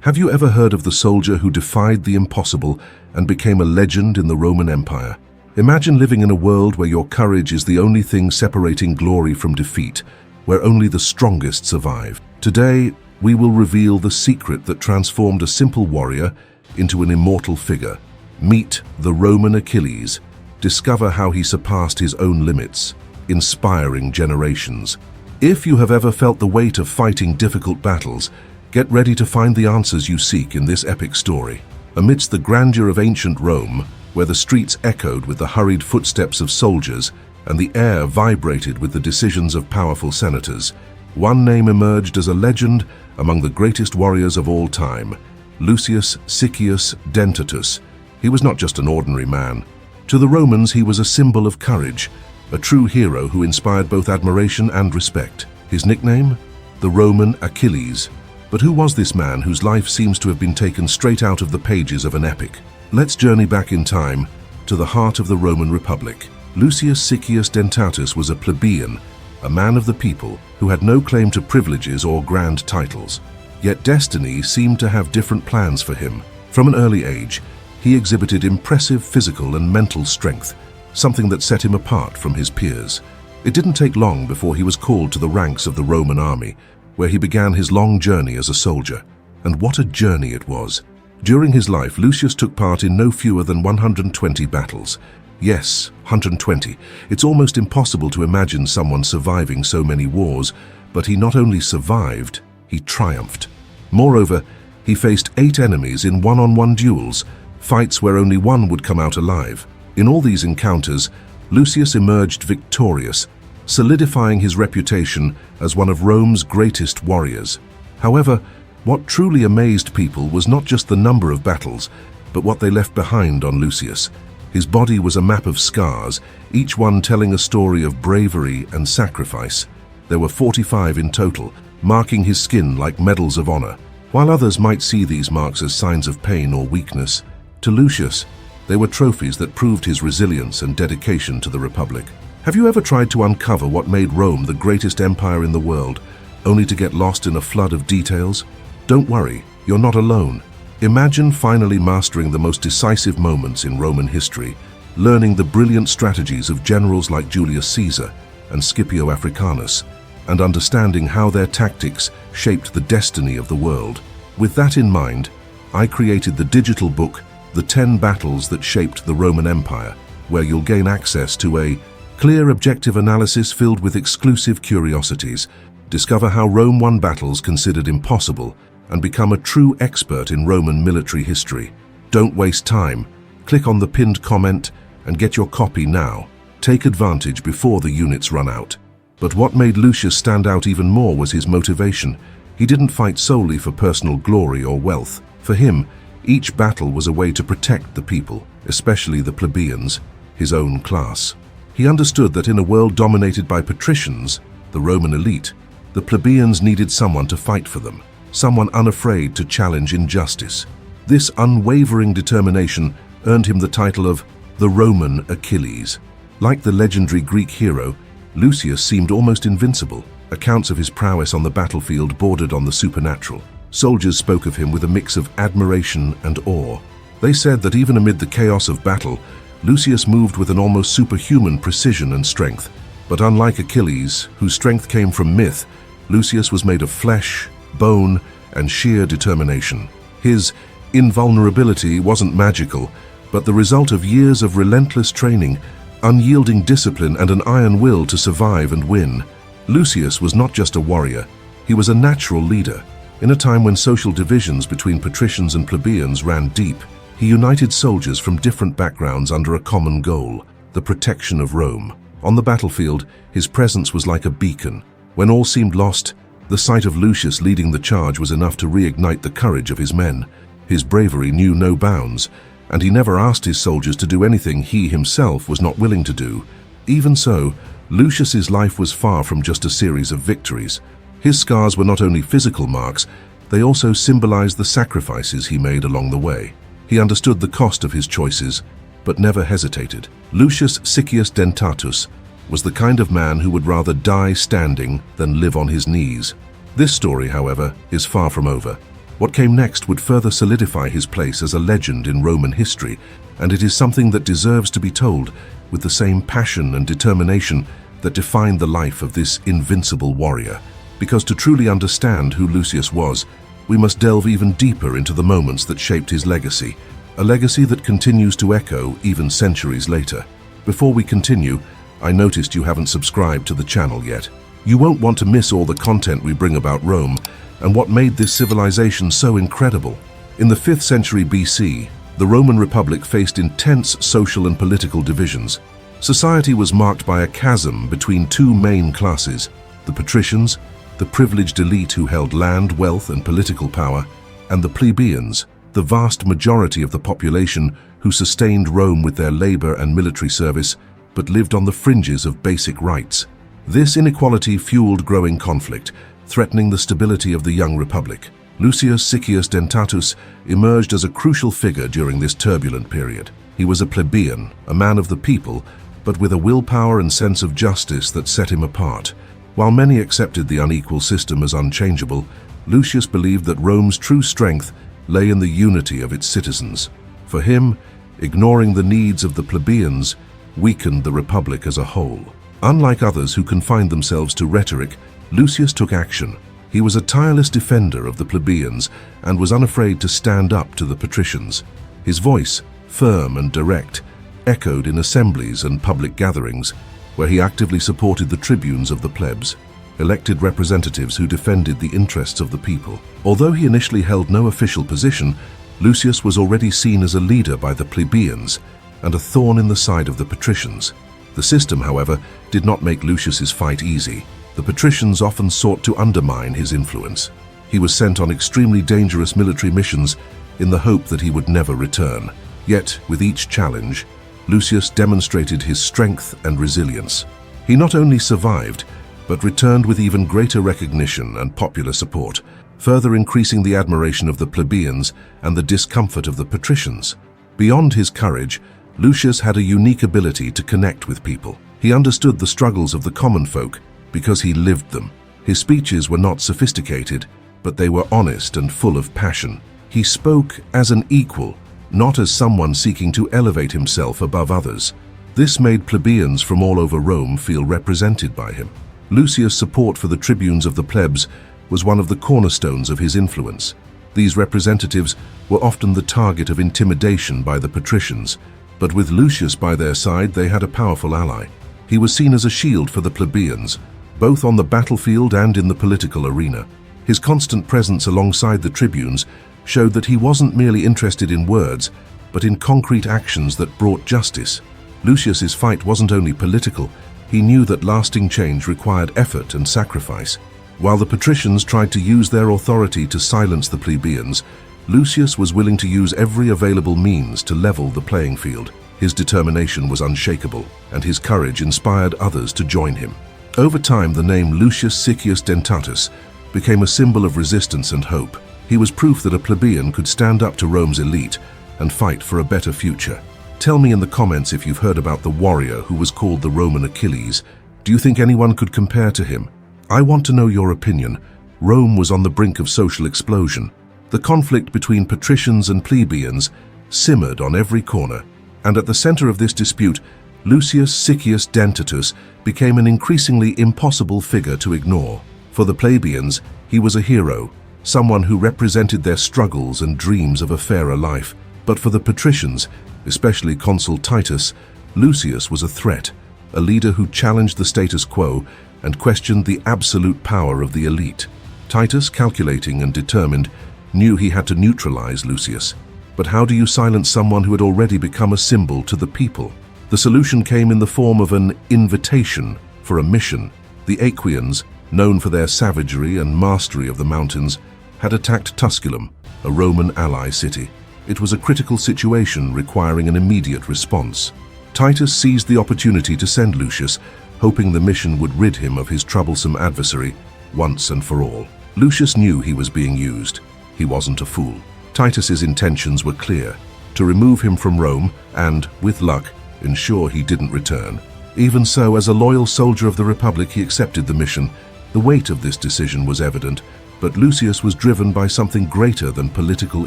Have you ever heard of the soldier who defied the impossible and became a legend in the Roman Empire? Imagine living in a world where your courage is the only thing separating glory from defeat, where only the strongest survive. Today, we will reveal the secret that transformed a simple warrior into an immortal figure. Meet the Roman Achilles. Discover how he surpassed his own limits, inspiring generations. If you have ever felt the weight of fighting difficult battles, get ready to find the answers you seek in this epic story. Amidst the grandeur of ancient Rome, where the streets echoed with the hurried footsteps of soldiers and the air vibrated with the decisions of powerful senators, one name emerged as a legend among the greatest warriors of all time: Lucius Siccius Dentatus. He was not just an ordinary man. To the Romans, he was a symbol of courage, a true hero who inspired both admiration and respect. His nickname? The Roman Achilles. But who was this man whose life seems to have been taken straight out of the pages of an epic? Let's journey back in time to the heart of the Roman Republic. Lucius Siccius Dentatus was a plebeian, a man of the people who had no claim to privileges or grand titles. Yet destiny seemed to have different plans for him. From an early age, he exhibited impressive physical and mental strength, something that set him apart from his peers. It didn't take long before he was called to the ranks of the Roman army, where he began his long journey as a soldier. And what a journey it was! During his life, Lucius took part in no fewer than 120 battles. Yes, 120. It's almost impossible to imagine someone surviving so many wars, but he not only survived, he triumphed. Moreover, he faced 8 enemies in one-on-one duels, fights where only one would come out alive. In all these encounters, Lucius emerged victorious, solidifying his reputation as one of Rome's greatest warriors. However, what truly amazed people was not just the number of battles, but what they left behind on Lucius. His body was a map of scars, each one telling a story of bravery and sacrifice. There were 45 in total, marking his skin like medals of honor. While others might see these marks as signs of pain or weakness, to Lucius, they were trophies that proved his resilience and dedication to the Republic. Have you ever tried to uncover what made Rome the greatest empire in the world, only to get lost in a flood of details? Don't worry, you're not alone. Imagine finally mastering the most decisive moments in Roman history, learning the brilliant strategies of generals like Julius Caesar and Scipio Africanus, and understanding how their tactics shaped the destiny of the world. With that in mind, I created the digital book, The 10 Battles That Shaped the Roman Empire, where you'll gain access to a clear, objective analysis filled with exclusive curiosities. Discover how Rome won battles considered impossible and become a true expert in Roman military history. Don't waste time. Click on the pinned comment and get your copy now. Take advantage before the units run out. But what made Lucius stand out even more was his motivation. He didn't fight solely for personal glory or wealth. For him, each battle was a way to protect the people, especially the plebeians, his own class. He understood that in a world dominated by patricians, the Roman elite, the plebeians needed someone to fight for them, someone unafraid to challenge injustice. This unwavering determination earned him the title of the Roman Achilles. Like the legendary Greek hero, Lucius seemed almost invincible. Accounts of his prowess on the battlefield bordered on the supernatural. Soldiers spoke of him with a mix of admiration and awe. They said that even amid the chaos of battle, Lucius moved with an almost superhuman precision and strength. But unlike Achilles, whose strength came from myth, Lucius was made of flesh, bone, and sheer determination. His invulnerability wasn't magical, but the result of years of relentless training, unyielding discipline, and an iron will to survive and win. Lucius was not just a warrior, he was a natural leader. In a time when social divisions between patricians and plebeians ran deep, he united soldiers from different backgrounds under a common goal: the protection of Rome. On the battlefield, his presence was like a beacon. When all seemed lost, the sight of Lucius leading the charge was enough to reignite the courage of his men. His bravery knew no bounds, and he never asked his soldiers to do anything he himself was not willing to do. Even so, Lucius's life was far from just a series of victories. His scars were not only physical marks, they also symbolized the sacrifices he made along the way. He understood the cost of his choices, but never hesitated. Lucius Siccius Dentatus was the kind of man who would rather die standing than live on his knees. This story, however, is far from over. What came next would further solidify his place as a legend in Roman history, and it is something that deserves to be told with the same passion and determination that defined the life of this invincible warrior. Because to truly understand who Lucius was, we must delve even deeper into the moments that shaped his legacy, a legacy that continues to echo even centuries later. Before we continue, I noticed you haven't subscribed to the channel yet. You won't want to miss all the content we bring about Rome and what made this civilization so incredible. In the 5th century BC, the Roman Republic faced intense social and political divisions. Society was marked by a chasm between two main classes: the patricians, the privileged elite who held land, wealth, and political power, and the plebeians, the vast majority of the population who sustained Rome with their labor and military service, but lived on the fringes of basic rights. This inequality fueled growing conflict, threatening the stability of the young republic. Lucius Siccius Dentatus emerged as a crucial figure during this turbulent period. He was a plebeian, a man of the people, but with a willpower and sense of justice that set him apart. While many accepted the unequal system as unchangeable, Lucius believed that Rome's true strength lay in the unity of its citizens. For him, ignoring the needs of the plebeians weakened the republic as a whole. Unlike others who confined themselves to rhetoric, Lucius took action. He was a tireless defender of the plebeians and was unafraid to stand up to the patricians. His voice, firm and direct, echoed in assemblies and public gatherings, where he actively supported the tribunes of the plebs, elected representatives who defended the interests of the people. Although he initially held no official position, Lucius was already seen as a leader by the plebeians and a thorn in the side of the patricians. The system, however, did not make Lucius's fight easy. The patricians often sought to undermine his influence. He was sent on extremely dangerous military missions in the hope that he would never return. Yet, with each challenge, Lucius demonstrated his strength and resilience. He not only survived, but returned with even greater recognition and popular support, further increasing the admiration of the plebeians and the discomfort of the patricians. Beyond his courage, Lucius had a unique ability to connect with people. He understood the struggles of the common folk because he lived them. His speeches were not sophisticated, but they were honest and full of passion. He spoke as an equal, not as someone seeking to elevate himself above others. This made plebeians from all over Rome feel represented by him. Lucius' support for the tribunes of the plebs was one of the cornerstones of his influence. These representatives were often the target of intimidation by the patricians, but with Lucius by their side, they had a powerful ally. He was seen as a shield for the plebeians, both on the battlefield and in the political arena. His constant presence alongside the tribunes showed that he wasn't merely interested in words, but in concrete actions that brought justice. Lucius's fight wasn't only political, he knew that lasting change required effort and sacrifice. While the patricians tried to use their authority to silence the plebeians, Lucius was willing to use every available means to level the playing field. His determination was unshakable, and his courage inspired others to join him. Over time, the name Lucius Siccius Dentatus became a symbol of resistance and hope. He was proof that a plebeian could stand up to Rome's elite and fight for a better future. Tell me in the comments if you've heard about the warrior who was called the Roman Achilles. Do you think anyone could compare to him? I want to know your opinion. Rome was on the brink of social explosion. The conflict between patricians and plebeians simmered on every corner, and at the center of this dispute, Lucius Siccius Dentatus became an increasingly impossible figure to ignore. For the plebeians, he was a hero, someone who represented their struggles and dreams of a fairer life. But for the patricians, especially Consul Titus, Lucius was a threat, a leader who challenged the status quo and questioned the absolute power of the elite. Titus, calculating and determined, knew he had to neutralize Lucius. But how do you silence someone who had already become a symbol to the people? The solution came in the form of an invitation for a mission. The Aequians, known for their savagery and mastery of the mountains, had attacked Tusculum, a Roman ally city. It was a critical situation requiring an immediate response. Titus seized the opportunity to send Lucius, hoping the mission would rid him of his troublesome adversary once and for all. Lucius knew he was being used. He wasn't a fool. Titus's intentions were clear: to remove him from Rome and, with luck, ensure he didn't return. Even so, as a loyal soldier of the Republic, he accepted the mission. The weight of this decision was evident. But Lucius was driven by something greater than political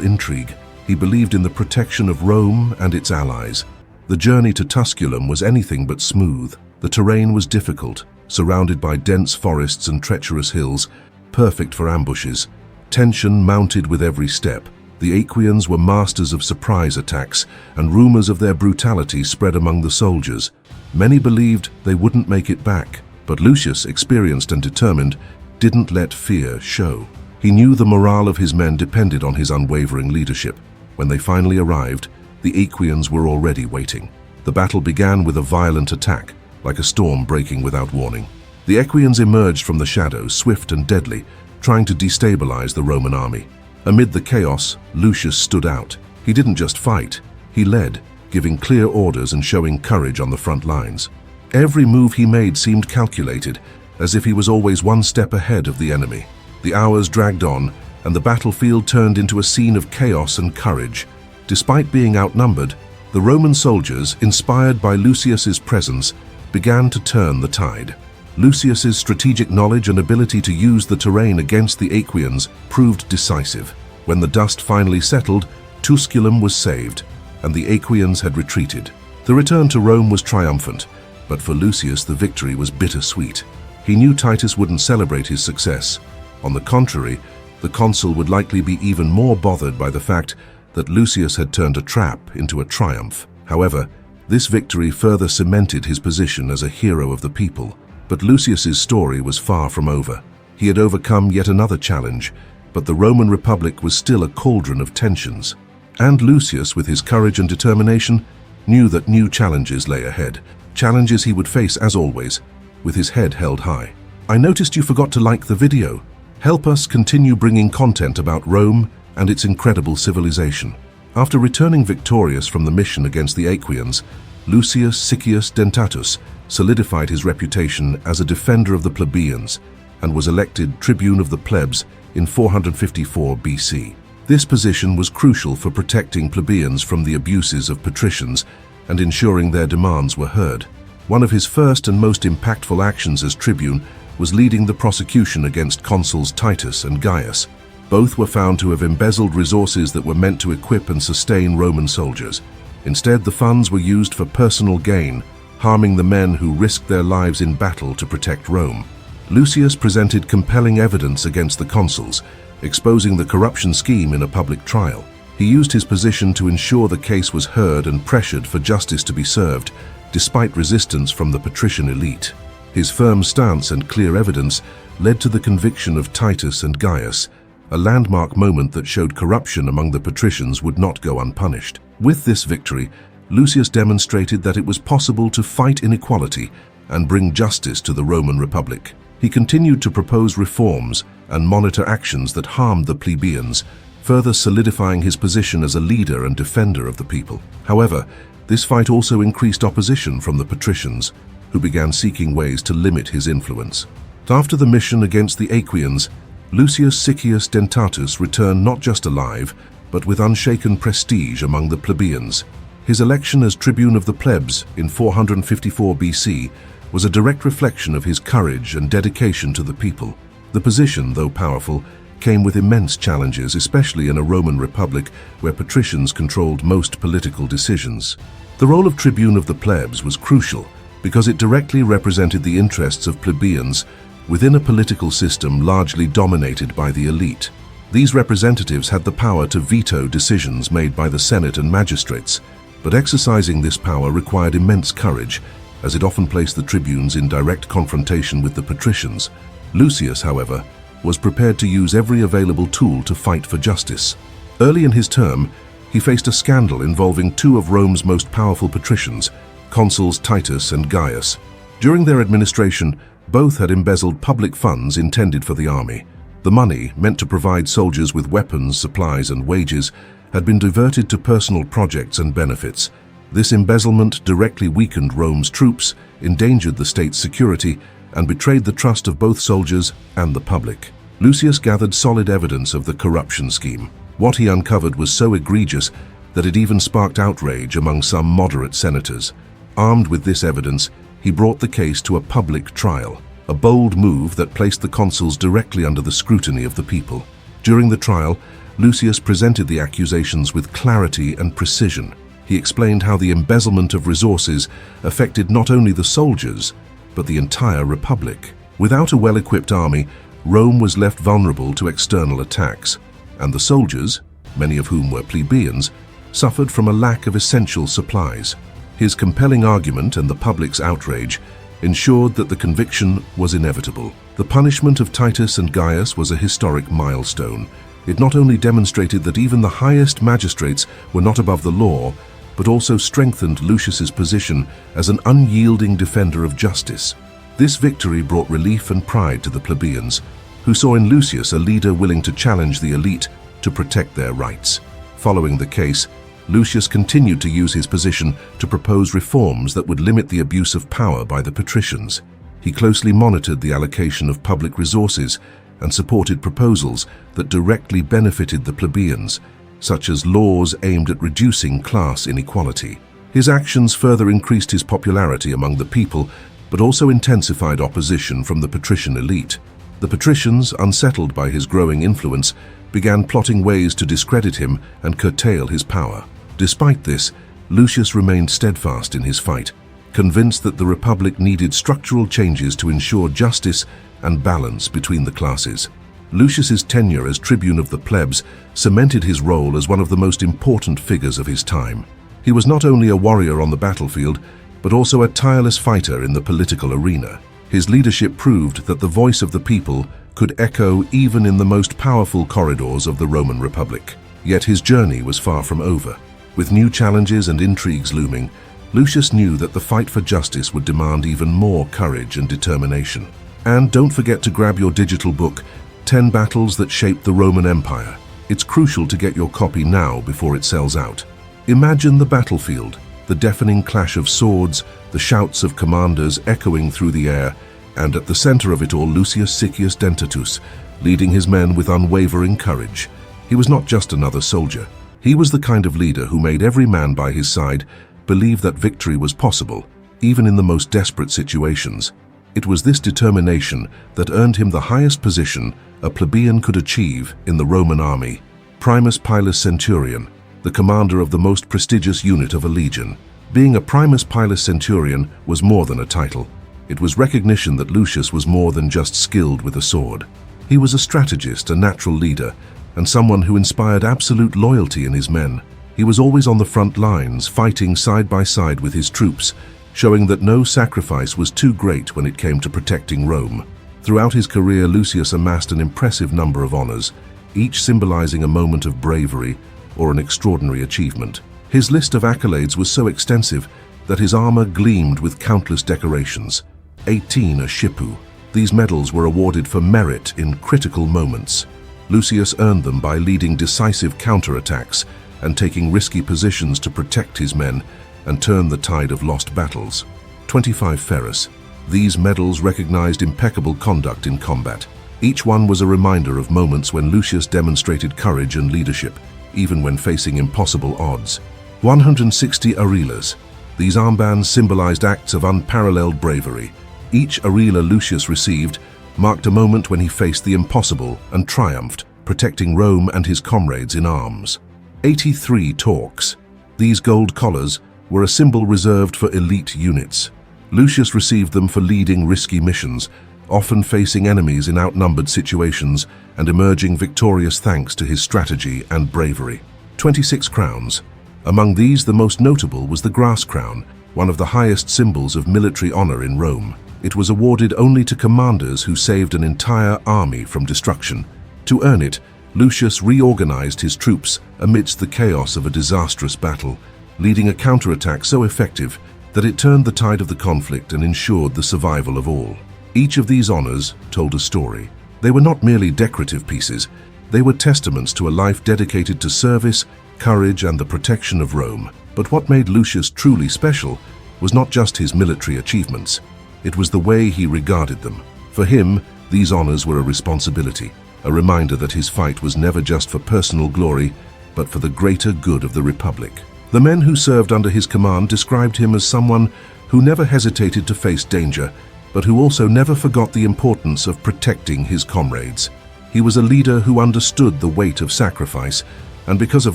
intrigue. He believed in the protection of Rome and its allies. The journey to Tusculum was anything but smooth. The terrain was difficult, surrounded by dense forests and treacherous hills, perfect for ambushes. Tension mounted with every step. The Aequians were masters of surprise attacks, and rumors of their brutality spread among the soldiers. Many believed they wouldn't make it back, but Lucius, experienced and determined, didn't let fear show. He knew the morale of his men depended on his unwavering leadership. When they finally arrived, the Aequians were already waiting. The battle began with a violent attack, like a storm breaking without warning. The Aequians emerged from the shadows, swift and deadly, trying to destabilize the Roman army. Amid the chaos, Lucius stood out. He didn't just fight, he led, giving clear orders and showing courage on the front lines. Every move he made seemed calculated, as if he was always one step ahead of the enemy. The hours dragged on, and the battlefield turned into a scene of chaos and courage. Despite being outnumbered, the Roman soldiers, inspired by Lucius's presence, began to turn the tide. Lucius's strategic knowledge and ability to use the terrain against the Aequians proved decisive. When the dust finally settled, Tusculum was saved, and the Aequians had retreated. The return to Rome was triumphant, but for Lucius the victory was bittersweet. He knew Titus wouldn't celebrate his success. On the contrary, the consul would likely be even more bothered by the fact that Lucius had turned a trap into a triumph. However, this victory further cemented his position as a hero of the people. But Lucius's story was far from over. He had overcome yet another challenge, but the Roman Republic was still a cauldron of tensions. And Lucius, with his courage and determination, knew that new challenges lay ahead. Challenges he would face, as always, with his head held high. I noticed you forgot to like the video. Help us continue bringing content about Rome and its incredible civilization. After returning victorious from the mission against the Aequians, Lucius Siccius Dentatus solidified his reputation as a defender of the plebeians and was elected tribune of the plebs in 454 BC. This position was crucial for protecting plebeians from the abuses of patricians and ensuring their demands were heard. One of his first and most impactful actions as tribune was leading the prosecution against consuls Titus and Gaius. Both were found to have embezzled resources that were meant to equip and sustain Roman soldiers. Instead, the funds were used for personal gain, harming the men who risked their lives in battle to protect Rome. Lucius presented compelling evidence against the consuls, exposing the corruption scheme in a public trial. He used his position to ensure the case was heard and pressured for justice to be served, despite resistance from the patrician elite. His firm stance and clear evidence led to the conviction of Titus and Gaius, a landmark moment that showed corruption among the patricians would not go unpunished. With this victory, Lucius demonstrated that it was possible to fight inequality and bring justice to the Roman Republic. He continued to propose reforms and monitor actions that harmed the plebeians, further solidifying his position as a leader and defender of the people. However, this fight also increased opposition from the patricians, who began seeking ways to limit his influence. After the mission against the Aequians, Lucius Siccius Dentatus returned not just alive, but with unshaken prestige among the plebeians. His election as tribune of the plebs in 454 BC was a direct reflection of his courage and dedication to the people. The position, though powerful, came with immense challenges, especially in a Roman Republic where patricians controlled most political decisions. The role of tribune of the plebs was crucial because it directly represented the interests of plebeians within a political system largely dominated by the elite. These representatives had the power to veto decisions made by the Senate and magistrates, but exercising this power required immense courage, as it often placed the tribunes in direct confrontation with the patricians. Lucius, however, was prepared to use every available tool to fight for justice. Early in his term, he faced a scandal involving two of Rome's most powerful patricians, consuls Titus and Gaius. During their administration, both had embezzled public funds intended for the army. The money, meant to provide soldiers with weapons, supplies, and wages, had been diverted to personal projects and benefits. This embezzlement directly weakened Rome's troops, endangered the state's security, and betrayed the trust of both soldiers and the public. Lucius gathered solid evidence of the corruption scheme. What he uncovered was so egregious that it even sparked outrage among some moderate senators. Armed with this evidence, he brought the case to a public trial. a bold move that placed the consuls directly under the scrutiny of the people. During the trial, Lucius presented the accusations with clarity and precision. He explained how the embezzlement of resources affected not only the soldiers, but the entire republic. Without a well-equipped army, Rome was left vulnerable to external attacks, and the soldiers, many of whom were plebeians, suffered from a lack of essential supplies. His compelling argument and the public's outrage ensured that the conviction was inevitable. The punishment of Titus and Gaius was a historic milestone. It not only demonstrated that even the highest magistrates were not above the law, but also strengthened Lucius's position as an unyielding defender of justice. This victory brought relief and pride to the plebeians, who saw in Lucius a leader willing to challenge the elite to protect their rights. Following the case, Lucius continued to use his position to propose reforms that would limit the abuse of power by the patricians. He closely monitored the allocation of public resources and supported proposals that directly benefited the plebeians, such as laws aimed at reducing class inequality. His actions further increased his popularity among the people, but also intensified opposition from the patrician elite. The patricians, unsettled by his growing influence, began plotting ways to discredit him and curtail his power. Despite this, Lucius remained steadfast in his fight, convinced that the Republic needed structural changes to ensure justice and balance between the classes. Lucius's tenure as tribune of the plebs cemented his role as one of the most important figures of his time. He was not only a warrior on the battlefield, but also a tireless fighter in the political arena. His leadership proved that the voice of the people could echo even in the most powerful corridors of the Roman Republic. Yet his journey was far from over. With new challenges and intrigues looming, Lucius knew that the fight for justice would demand even more courage and determination. And don't forget to grab your digital book, 10 Battles That Shaped the Roman Empire. It's crucial to get your copy now before it sells out. Imagine the battlefield, the deafening clash of swords, the shouts of commanders echoing through the air, and at the center of it all, Lucius Siccius Dentatus, leading his men with unwavering courage. He was not just another soldier. He was the kind of leader who made every man by his side believe that victory was possible, even in the most desperate situations. It was this determination that earned him the highest position a plebeian could achieve in the Roman army, Primus Pilus Centurion, the commander of the most prestigious unit of a legion. Being a Primus Pilus Centurion was more than a title. It was recognition that Lucius was more than just skilled with a sword. He was a strategist, a natural leader, and someone who inspired absolute loyalty in his men. He was always on the front lines, fighting side by side with his troops, showing that no sacrifice was too great when it came to protecting Rome. Throughout his career, Lucius amassed an impressive number of honors, each symbolizing a moment of bravery or an extraordinary achievement. His list of accolades was so extensive that his armor gleamed with countless decorations. 18 a Shippu. These medals were awarded for merit in critical moments. Lucius earned them by leading decisive counterattacks and taking risky positions to protect his men and turn the tide of lost battles. 25 Ferrus. These medals recognized impeccable conduct in combat. Each one was a reminder of moments when Lucius demonstrated courage and leadership, even when facing impossible odds. 160 Arelas. These armbands symbolized acts of unparalleled bravery. Each Arela Lucius received marked a moment when he faced the impossible and triumphed, protecting Rome and his comrades in arms. 83 Torques. These gold collars were a symbol reserved for elite units. Lucius received them for leading risky missions, often facing enemies in outnumbered situations and emerging victorious thanks to his strategy and bravery. 26 Crowns. Among these, the most notable was the grass crown, one of the highest symbols of military honor in Rome. It was awarded only to commanders who saved an entire army from destruction. To earn it, Lucius reorganized his troops amidst the chaos of a disastrous battle, leading a counterattack so effective that it turned the tide of the conflict and ensured the survival of all. Each of these honors told a story. They were not merely decorative pieces, they were testaments to a life dedicated to service, courage, and the protection of Rome. But what made Lucius truly special was not just his military achievements. It was the way he regarded them. For him, these honors were a responsibility, a reminder that his fight was never just for personal glory, but for the greater good of the Republic. The men who served under his command described him as someone who never hesitated to face danger, but who also never forgot the importance of protecting his comrades. He was a leader who understood the weight of sacrifice, and because of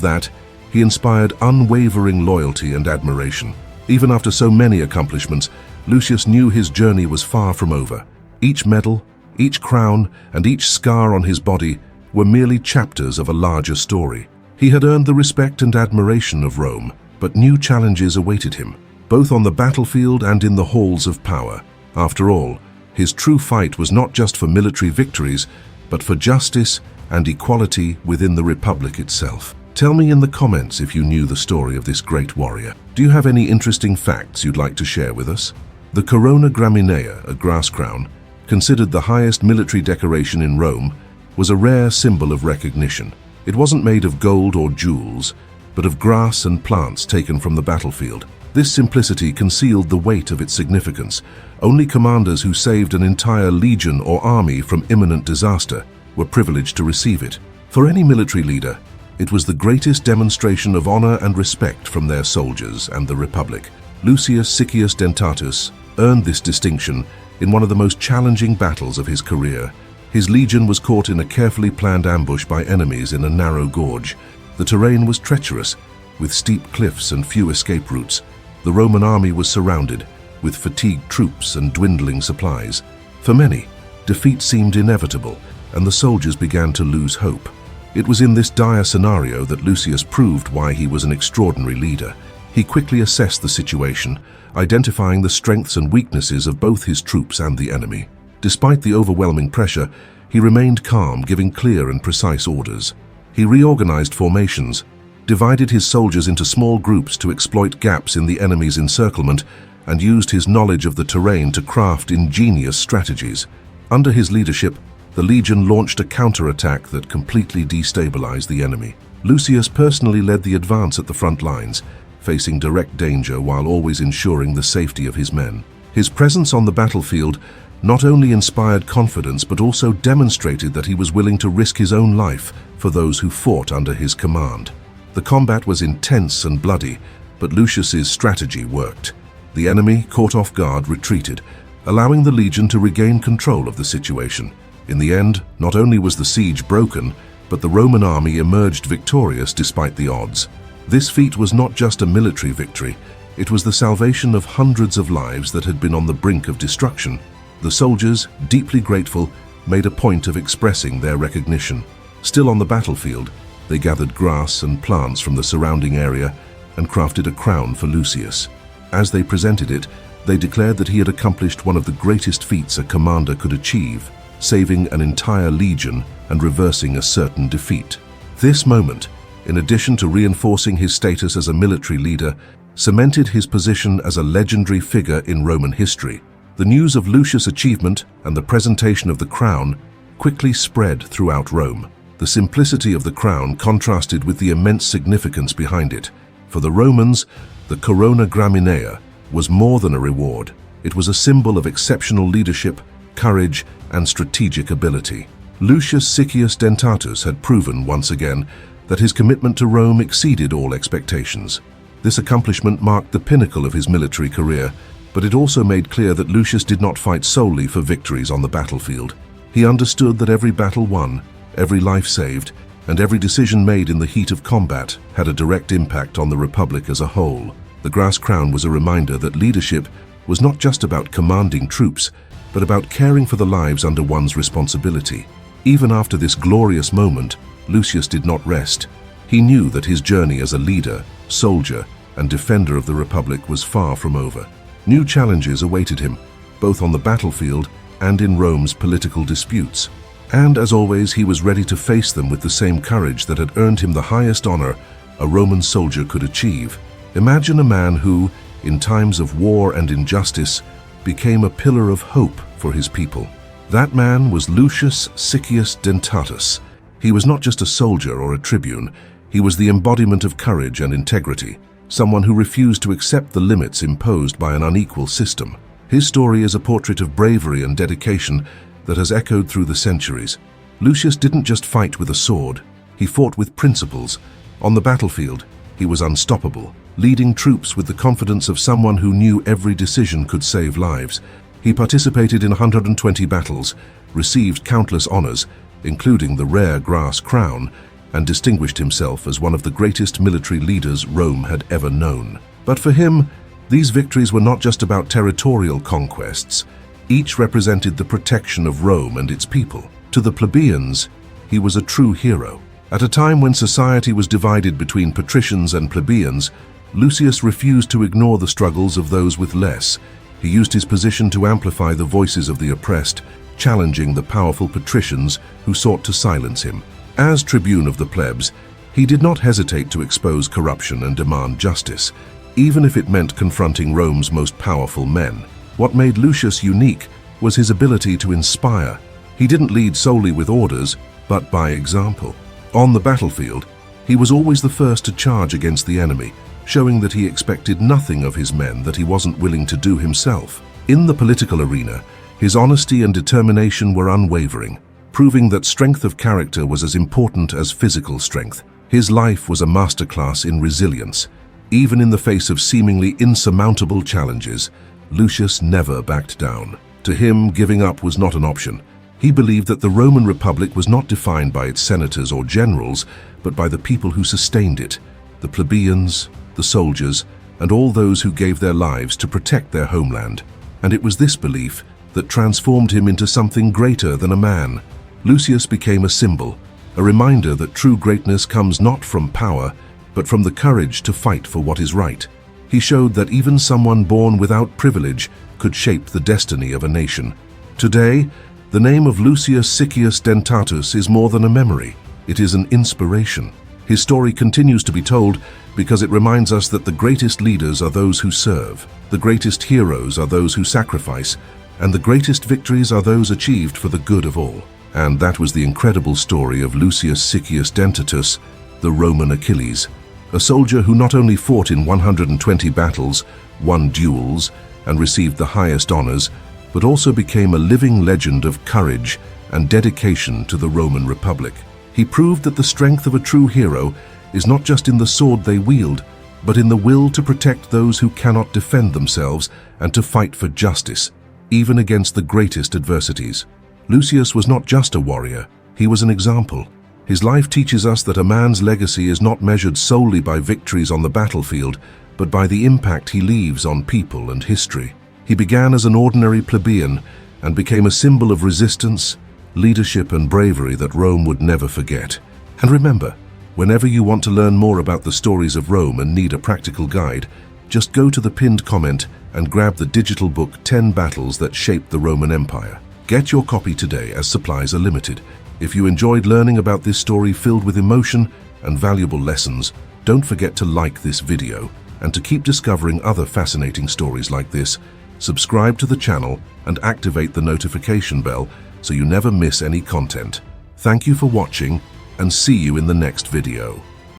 that, he inspired unwavering loyalty and admiration. Even after so many accomplishments, Lucius knew his journey was far from over. Each medal, each crown, and each scar on his body were merely chapters of a larger story. He had earned the respect and admiration of Rome, but new challenges awaited him, both on the battlefield and in the halls of power. After all, his true fight was not just for military victories, but for justice and equality within the Republic itself. Tell me in the comments if you knew the story of this great warrior. Do you have any interesting facts you'd like to share with us? The corona graminea, a grass crown, considered the highest military decoration in Rome, was a rare symbol of recognition. It wasn't made of gold or jewels, but of grass and plants taken from the battlefield. This simplicity concealed the weight of its significance. Only commanders who saved an entire legion or army from imminent disaster were privileged to receive it. For any military leader, it was the greatest demonstration of honor and respect from their soldiers and the Republic. Lucius Siccius Dentatus earned this distinction in one of the most challenging battles of his career. His legion was caught in a carefully planned ambush by enemies in a narrow gorge. The terrain was treacherous, with steep cliffs and few escape routes. The Roman army was surrounded, with fatigued troops and dwindling supplies. For many, defeat seemed inevitable, and the soldiers began to lose hope. It was in this dire scenario that Lucius proved why he was an extraordinary leader. He quickly assessed the situation, identifying the strengths and weaknesses of both his troops and the enemy. Despite the overwhelming pressure, he remained calm, giving clear and precise orders. He reorganized formations, divided his soldiers into small groups to exploit gaps in the enemy's encirclement, and used his knowledge of the terrain to craft ingenious strategies. Under his leadership, the legion launched a counterattack that completely destabilized the enemy. Lucius personally led the advance at the front lines, facing direct danger while always ensuring the safety of his men. His presence on the battlefield not only inspired confidence but also demonstrated that he was willing to risk his own life for those who fought under his command. The combat was intense and bloody, but Lucius's strategy worked. The enemy, caught off guard, retreated, allowing the legion to regain control of the situation. In the end, not only was the siege broken, but the Roman army emerged victorious despite the odds. This feat was not just a military victory, it was the salvation of hundreds of lives that had been on the brink of destruction. The soldiers, deeply grateful, made a point of expressing their recognition. Still on the battlefield, they gathered grass and plants from the surrounding area and crafted a crown for Lucius. As they presented it, they declared that he had accomplished one of the greatest feats a commander could achieve, saving an entire legion and reversing a certain defeat. This moment, in addition to reinforcing his status as a military leader, cemented his position as a legendary figure in Roman history. The news of Lucius' achievement and the presentation of the crown quickly spread throughout Rome. The simplicity of the crown contrasted with the immense significance behind it. For the Romans, the corona graminea was more than a reward. It was a symbol of exceptional leadership, courage, and strategic ability. Lucius Siccius Dentatus had proven once again that his commitment to Rome exceeded all expectations. This accomplishment marked the pinnacle of his military career, but it also made clear that Lucius did not fight solely for victories on the battlefield. He understood that every battle won, every life saved, and every decision made in the heat of combat had a direct impact on the Republic as a whole. The grass crown was a reminder that leadership was not just about commanding troops, but about caring for the lives under one's responsibility. Even after this glorious moment, Lucius did not rest. He knew that his journey as a leader, soldier, and defender of the Republic was far from over. New challenges awaited him, both on the battlefield and in Rome's political disputes. And as always, he was ready to face them with the same courage that had earned him the highest honor a Roman soldier could achieve. Imagine a man who, in times of war and injustice, became a pillar of hope for his people. That man was Lucius Siccius Dentatus. He was not just a soldier or a tribune, he was the embodiment of courage and integrity, someone who refused to accept the limits imposed by an unequal system. His story is a portrait of bravery and dedication that has echoed through the centuries. Lucius didn't just fight with a sword, he fought with principles. On the battlefield, he was unstoppable, leading troops with the confidence of someone who knew every decision could save lives. He participated in 120 battles, received countless honors, including the rare grass crown, and distinguished himself as one of the greatest military leaders Rome had ever known. But for him, these victories were not just about territorial conquests. Each represented the protection of Rome and its people. To the plebeians, he was a true hero. At a time when society was divided between patricians and plebeians, Lucius refused to ignore the struggles of those with less. He used his position to amplify the voices of the oppressed, challenging the powerful patricians who sought to silence him. As tribune of the plebs, he did not hesitate to expose corruption and demand justice, even if it meant confronting Rome's most powerful men. What made Lucius unique was his ability to inspire. He didn't lead solely with orders, but by example. On the battlefield, he was always the first to charge against the enemy, showing that he expected nothing of his men that he wasn't willing to do himself. In the political arena, his honesty and determination were unwavering, proving that strength of character was as important as physical strength. His life was a masterclass in resilience. Even in the face of seemingly insurmountable challenges, Lucius never backed down. To him, giving up was not an option. He believed that the Roman Republic was not defined by its senators or generals, but by the people who sustained it, the plebeians, the soldiers, and all those who gave their lives to protect their homeland. And it was this belief that transformed him into something greater than a man. Lucius became a symbol, a reminder that true greatness comes not from power, but from the courage to fight for what is right. He showed that even someone born without privilege could shape the destiny of a nation. Today, the name of Lucius Siccius Dentatus is more than a memory. It is an inspiration. His story continues to be told because it reminds us that the greatest leaders are those who serve, the greatest heroes are those who sacrifice, and the greatest victories are those achieved for the good of all. And that was the incredible story of Lucius Siccius Dentatus, the Roman Achilles, a soldier who not only fought in 120 battles, won duels, and received the highest honors, but also became a living legend of courage and dedication to the Roman Republic. He proved that the strength of a true hero is not just in the sword they wield, but in the will to protect those who cannot defend themselves and to fight for justice, even against the greatest adversities. Lucius was not just a warrior, he was an example. His life teaches us that a man's legacy is not measured solely by victories on the battlefield, but by the impact he leaves on people and history. He began as an ordinary plebeian and became a symbol of resistance, leadership, and bravery that Rome would never forget. And remember, whenever you want to learn more about the stories of Rome and need a practical guide, just go to the pinned comment and grab the digital book 10 Battles That Shaped the Roman Empire. Get your copy today as supplies are limited. If you enjoyed learning about this story filled with emotion and valuable lessons, don't forget to like this video, and to keep discovering other fascinating stories like this, subscribe to the channel and activate the notification bell so you never miss any content. Thank you for watching, and see you in the next video.